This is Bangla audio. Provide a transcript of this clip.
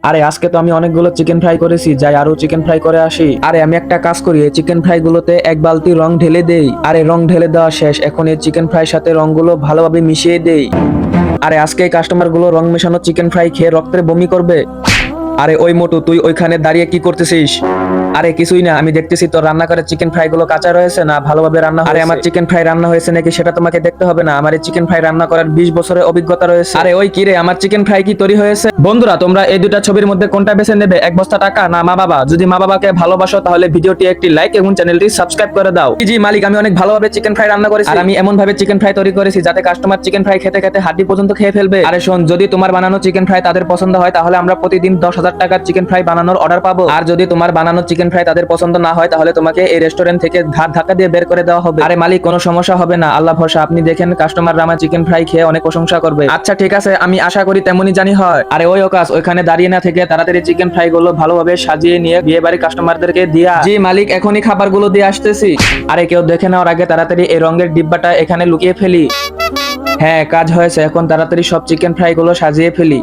আরে আজকে তো আমি অনেকগুলো চিকেন ফ্রাই করেছি, যাই আরো চিকেন ফ্রাই করে আসি। আরে আমি একটা কাজ করি, এই চিকেন ফ্রাই গুলোতে এক বালতি রং ঢেলে দেই। আরে রং ঢেলে দেওয়া শেষ, এখন এই চিকেন ফ্রাই সাথে রংগুলো ভালোভাবে মিশিয়ে দেই। আরে আজকে এই কাস্টমার গুলো রং মেশানো চিকেন ফ্রাই খেয়ে রক্তের বমি করবে। আরে ওই মোটু, তুই ওইখানে দাঁড়িয়ে কি করতেছিস? আরে কিছুই না, আমি দেখতেছি তোর রান্নাঘরে চিকেন ফ্রাই গুলো কাঁচা রয়েছে না ভালোভাবে রান্না হয়েছে। আরে আমার চিকেন ফ্রাই রান্না হয়েছে নাকি সেটা তোমাকে দেখতে হবে না, আমার এই চিকেন ফ্রাই রান্না করার 20 বছরের অভিজ্ঞতা রয়েছে। আরে ওই কি রে, আমার চিকেন ফ্রাই কি তৈরি হয়েছে? বন্ধুরা, তোমরা এই দুটা ছবির মধ্যে কোনটা বেছে নেবে? এক বস্তা টাকা না মা বাবা? যদি মা বাবাকে ভালোবাসো তাহলে ভিডিওটি একটি লাইক এবং চ্যানেলটি সাবস্ক্রাইব করে দাও। জি মালিক, আমি অনেক ভালোভাবে চিকেন ফ্রাই রান্না করেছি, আর আমি এমন ভাবে চিকেন ফ্রাই তৈরি করেছি যাতে কাস্টমার চিকেন ফ্রাই খেতে খেতে হাড্ডি পর্যন্ত খেয়ে ফেলবে। আরে শোন, যদি তোমার বানানো চিকেন ফ্রাই তাদের পছন্দ হয় তাহলে আমরা প্রতিদিন 10,000 টাকার চিকেন ফ্রাই বানানোর অর্ডার পাবো। আর যদি তোমার বানানো চিকেন ফ্রাই তাদের পছন্দ না হয় তাহলে তোমাকে এই রেস্টুরেন্ট থেকে ঘাট ধাক্কা দিয়ে বের করে দেওয়া হবে। আরে মালিক, কোনো সমস্যা হবে না, আল্লাহ ভরসা। আপনি দেখেন কাস্টমাররা আমার চিকেন ফ্রাই খেয়ে অনেক প্রশংসা করবে। আচ্ছা ঠিক আছে, আমি আশা করি তেমনই জানি হয়। আরে ওই ওকাস, ওইখানে দাঁড়িয়ে না থেকে তাড়াতাড়ি চিকেন ফ্রাই গুলো ভালোভাবে সাজিয়ে নিয়ে বিয়ে বাড়ির কাস্টমারদেরকে দিয়া। জি মালিক, এখনই খাবারগুলো দিয়ে আসতেছি। আরে কেউ দেখে নেওয়ার আগে তাড়াতাড়ি এই রঙের ডিব্বাটা এখানে লুকিয়ে ফেলি। হ্যাঁ, কাজ হয়েছে, এখন তাড়াতাড়ি সব চিকেন ফ্রাই গুলো সাজিয়ে ফেলি।